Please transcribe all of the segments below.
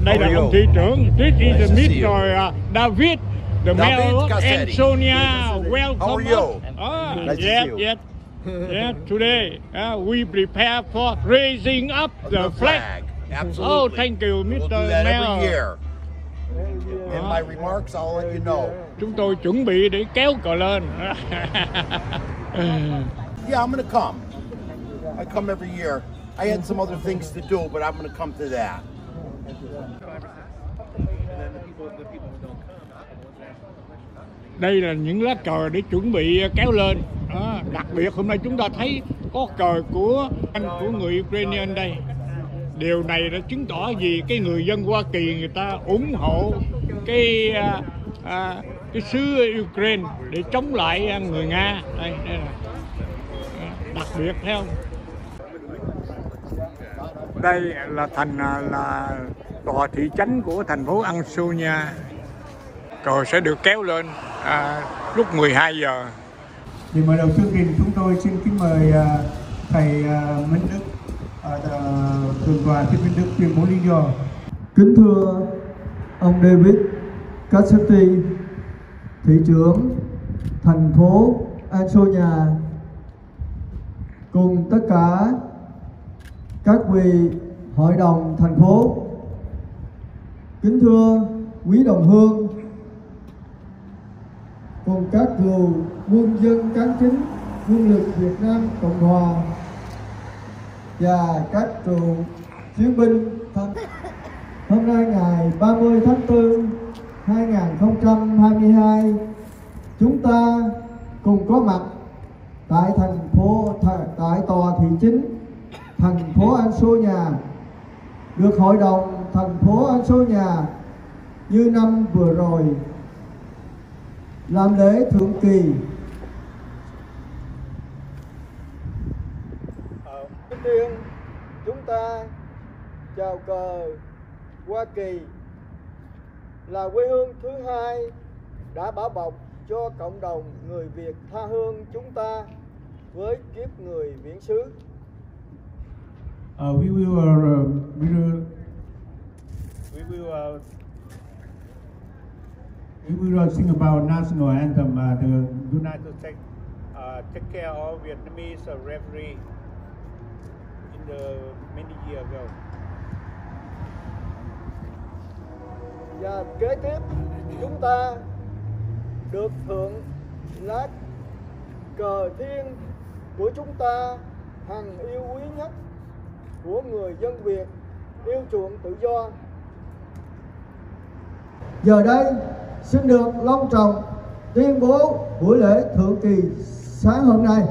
Đây là ông thị trưởng. This is Mr. David, the mayor of Ansonia. Welcome. Yes. Yeah, today we prepare for raising up the flag. Absolutely. Oh, thank you, Mr. We'll do that Mayor. every year. In my remarks, I'll let you know. Chúng tôi chuẩn bị để kéo cờ lên. Yeah, I'm gonna come. I come every year. I had some other things to do, but I'm gonna come to that. Đây là những lá cờ để chuẩn bị kéo lên. Đặc biệt hôm nay chúng ta thấy có cờ của người Ukraine đây. Điều này đã chứng tỏ gì cái người dân Hoa Kỳ người ta ủng hộ cái xứ Ukraine để chống lại người Nga. Đây là đặc biệt thấy không? Đây là là tòa thị trấn của thành phố Ansonia. Cờ sẽ được kéo lên lúc 12 giờ. Thì mở đầu chương trình chúng tôi xin kính mời thầy Minh Đức, thượng tọa Thích Minh Đức tuyên bố lý do. Kính thưa ông David Cassidy, thị trưởng thành phố Ansonia, cùng tất cả các vị hội đồng thành phố, kính thưa quý đồng hương, cùng các cựu quân dân cán chính quân lực Việt Nam Cộng Hòa và các cựu chiến binh thân. Hôm nay ngày 30 tháng 4 2022, chúng ta cùng có mặt tại tại tòa thị chính thành phố Ansonia, được hội đồng thành phố Ansonia như năm vừa rồi làm lễ thượng kỳ. Trước tiên chúng ta chào cờ Hoa Kỳ là quê hương thứ hai đã bảo bọc cho cộng đồng người Việt tha hương chúng ta với kiếp người viễn xứ. We will sing about national anthem. The United States take care of Vietnamese referee in the many years ago. Và kế tiếp chúng ta được thượng lá cờ thiên của chúng ta, hằng yêu quý nhất của người dân Việt yêu chuộng tự do. Giờ đây xin được long trọng tuyên bố buổi lễ thượng kỳ sáng hôm nay.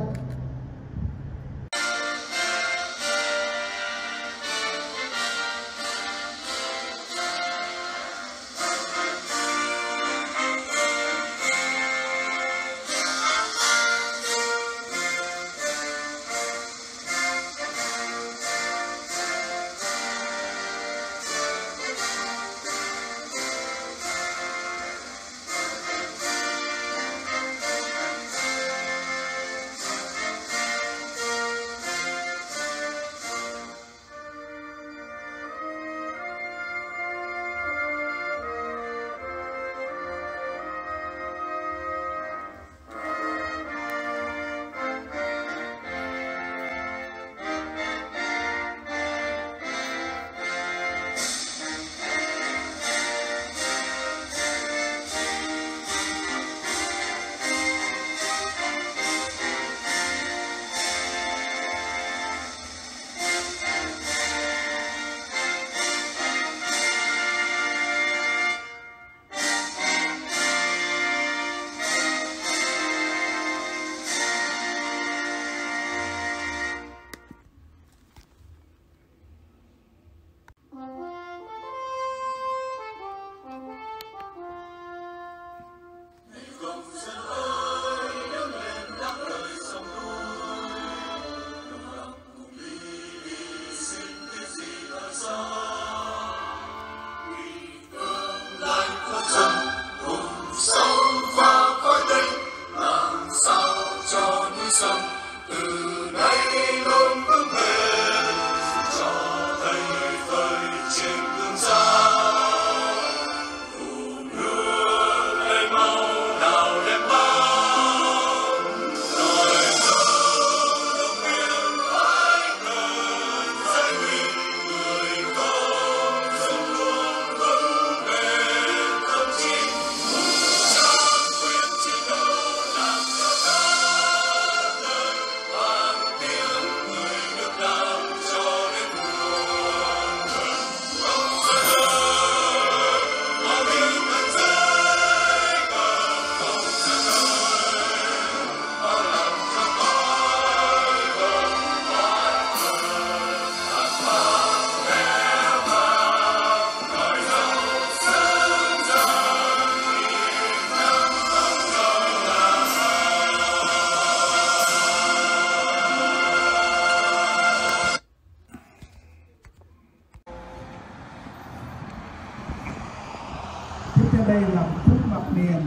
đây làm phút mặc niệm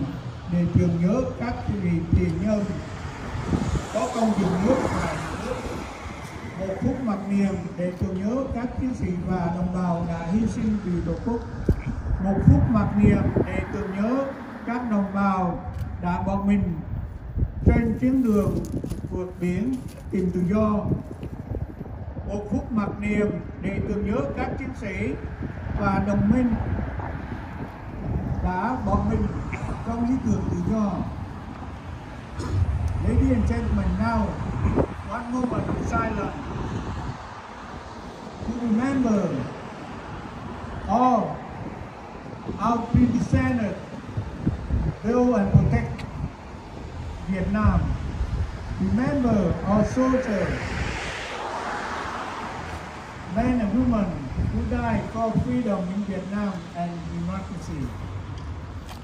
để tưởng nhớ các vị tiền nhân có công dựng nước và giữ nước. Một phút mặc niệm để tưởng nhớ các chiến sĩ và đồng bào đã hy sinh vì Tổ quốc. Một phút mặc niệm để tưởng nhớ các đồng bào đã bỏ mình trên chuyến đường vượt biển tìm tự do. Một phút mặc niệm để tưởng nhớ các chiến sĩ và đồng minh đã bỏ mình trong lý tưởng tự do. Ladies and gentlemen, now one moment of silence to remember all our predecessors build and protect Vietnam. Remember our soldiers, men and women who died for freedom in Vietnam and democracy.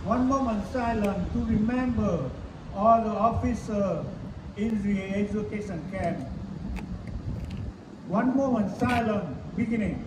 One moment silence to remember all the officers in the education camp. One moment silence beginning.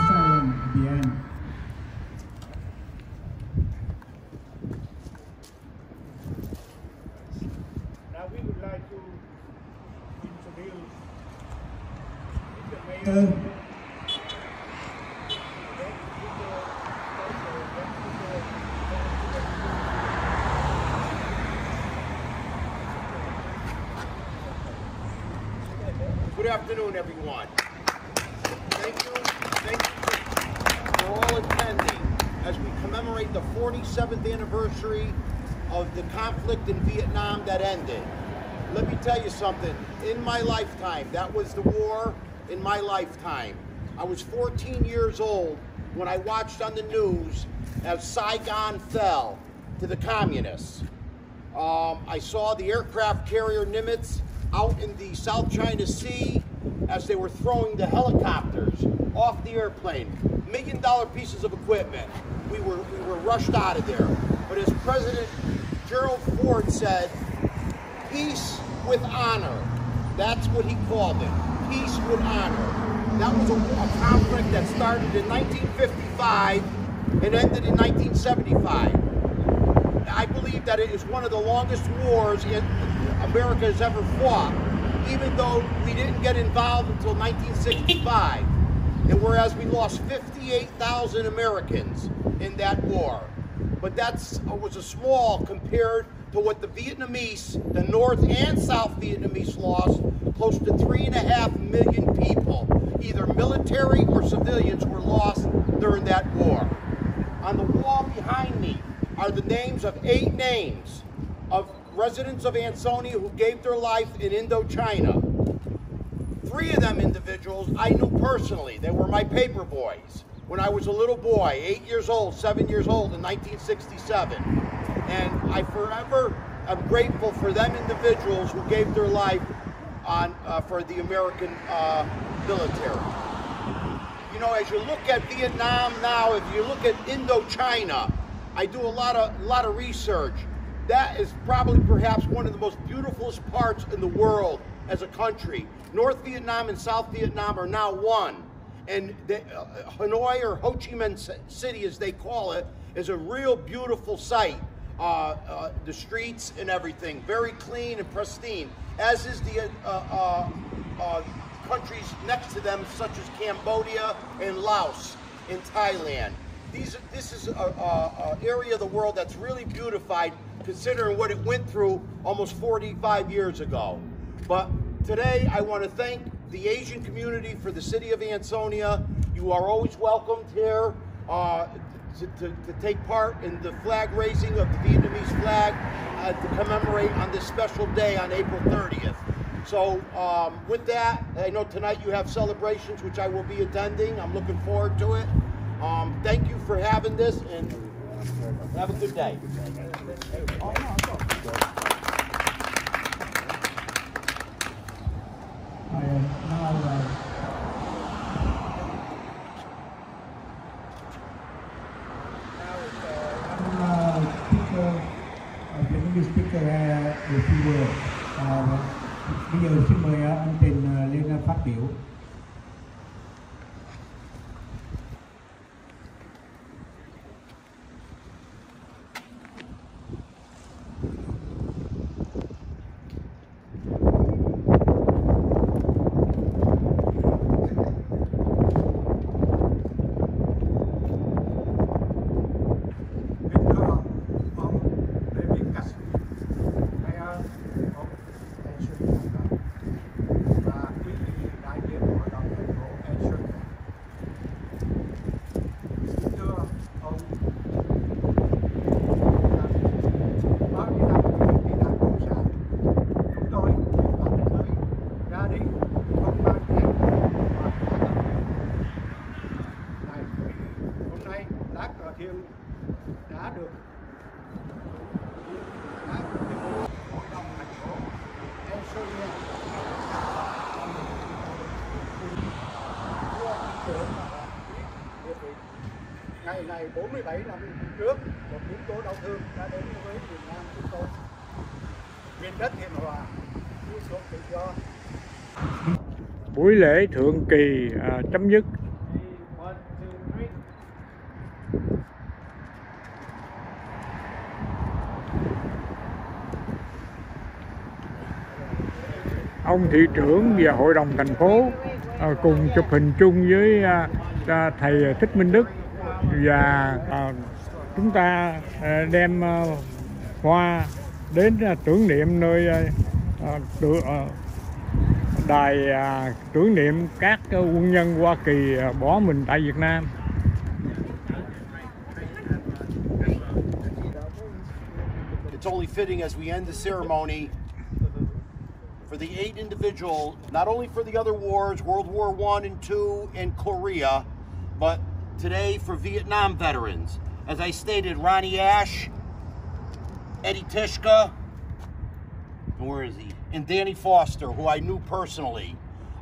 Silent at the end. Now we would like to introduce the mayor. Good afternoon, everyone. Thank you for all attending as we commemorate the 47th anniversary of the conflict in Vietnam that ended. Let me tell you something. In my lifetime, that was the war in my lifetime. I was 14 years old when I watched on the news as Saigon fell to the communists. I saw the aircraft carrier Nimitz out in the South China Sea as they were throwing the helicopters off the airplane. $1 million pieces of equipment. We were rushed out of there. But as President Gerald Ford said, peace with honor. That's what he called it. Peace with honor. That was a conflict that started in 1955 and ended in 1975. I believe that it is one of the longest wars America has ever fought, even though we didn't get involved until 1965. And whereas we lost 58,000 Americans in that war. But that was a small compared to what the Vietnamese, the North and South Vietnamese lost. Close to 3.5 million people, either military or civilians, were lost during that war. On the wall behind me are the names of 8 names of residents of Ansonia who gave their life in Indochina. 3 of them individuals I knew personally. They were my paper boys when I was a little boy, 8 years old, 7 years old in 1967. And I forever am grateful for them individuals who gave their life for the American military. You know, as you look at Vietnam now, if you look at Indochina, I do a lot of research. That is probably perhaps one of the most beautiful parts in the world as a country. North Vietnam and South Vietnam are now one. And Hanoi, or Ho Chi Minh City as they call it, is a real beautiful sight. The streets and everything, very clean and pristine, as is the countries next to them, such as Cambodia and Laos and Thailand. this is a area of the world that's really beautified, considering what it went through almost 45 years ago. But today, I want to thank the Asian community for the city of Ansonia. You are always welcomed here to take part in the flag raising of the Vietnamese flag to commemorate on this special day on April 30th. So with that, I know tonight you have celebrations, which I will be attending. I'm looking forward to it. Thank you for having this, and have a good day. Bây giờ xin mời anh Thành lên phát biểu. Đã được hội đồng thành phố Ansonia ngày này 47 năm trước, một biến cố đau thương đã đến với Việt Nam chúng tôi. Miền đất hiền hòa, yêu chuộng tự do. Buổi lễ thượng kỳ chấm dứt. Ông thị trưởng và hội đồng thành phố cùng chụp hình chung với thầy Thích Minh Đức, và chúng ta đem hoa đến tưởng niệm nơi đài tưởng niệm các quân nhân Hoa Kỳ bỏ mình tại Việt Nam. It's only fitting as we end the ceremony for the 8 individuals, not only for the other wars, World War I and II and Korea, but today for Vietnam veterans. As I stated, Ronnie Ash, Eddie Tishka, and where is he? And Danny Foster, who I knew personally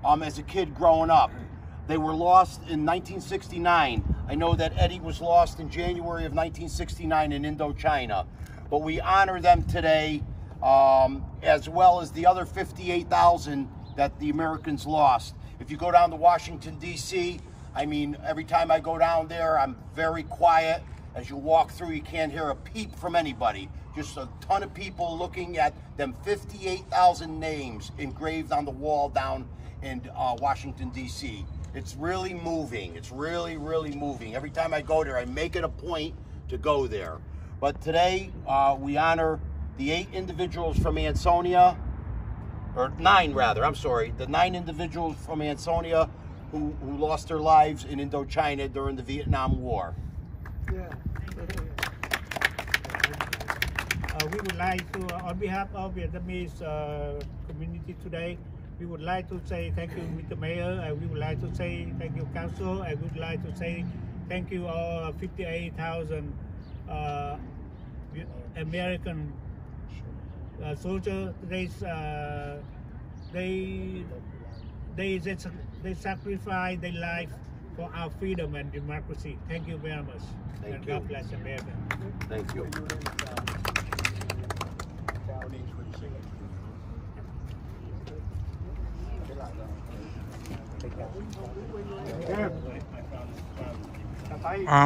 as a kid growing up. They were lost in 1969. I know that Eddie was lost in January of 1969 in Indochina. But we honor them today, as well as the other 58,000 that the Americans lost. If you go down to Washington, D.C., I mean, every time I go down there, I'm very quiet. As you walk through, you can't hear a peep from anybody. Just a ton of people looking at them 58,000 names engraved on the wall down in Washington, D.C. It's really moving. It's really, really moving. Every time I go there, I make it a point to go there. But today, we honor the 8 individuals from Ansonia, or 9 rather, I'm sorry, the 9 individuals from Ansonia who lost their lives in Indochina during the Vietnam War. Yeah. We would like to, on behalf of Vietnamese community today, we would like to say thank you, Mr. Mayor, and we would like to say thank you, Council. I would like to say thank you all 58,000 American soldiers. They sacrifice their life for our freedom and democracy. Thank you very much. Thank and you. God bless America. Thank you.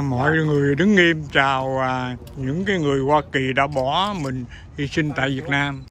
Mọi người đứng nghiêm chào những cái người Hoa Kỳ đã bỏ mình hy sinh tại Việt Nam.